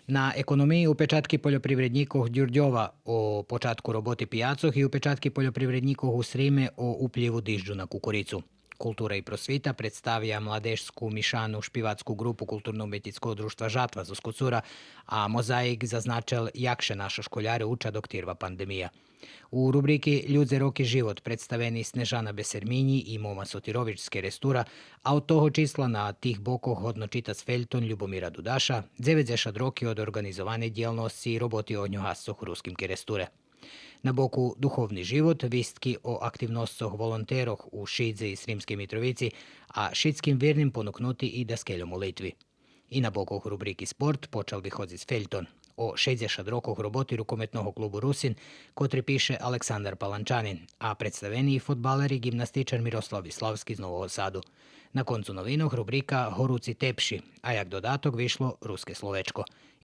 Na ekonomiji u pečatki poljoprivrednikov Đurđova o počatku roboti pijacoh i u pečatki poljoprivrednikov u Srime o upljivu dižđu na kukuricu. Kultura i prosvita predstavlja mladežsku mišanu špivatsku grupu Kulturno-umetnickog društva Žatva z Uskocura, a mozaik zaznačel jakše naša školjare uča dok tirva pandemija. U rubriki Ljudze roki život predstaveni Snežana Beserminji i Moma Sotirović z Kerestura, a od toho čísla na tih bokoh hodno čitac feljton Ljubomira Dudaša, 90 roki od organizovane djelnosti roboti od njohasoh ruskim Keresture. Na boku duhovni život, vistki o aktivnostoh volonteroh u Šidze i Srimske Mitrovici, a šidskim vjernim ponuknuti i da skeljom molitvi. I na bokoh rubriki sport počal bi hodzi feljton o 60 rokoh roboti rukometnog klubu Rusin, kotri piše Aleksandar Palančanin, a predstaveni fotbaler i gimnastičar Miroslav Islavski z Novog Sadu. Na koncu novinoh rubrika Horuci tepši, a jak dodatok višlo Ruske Slovečko.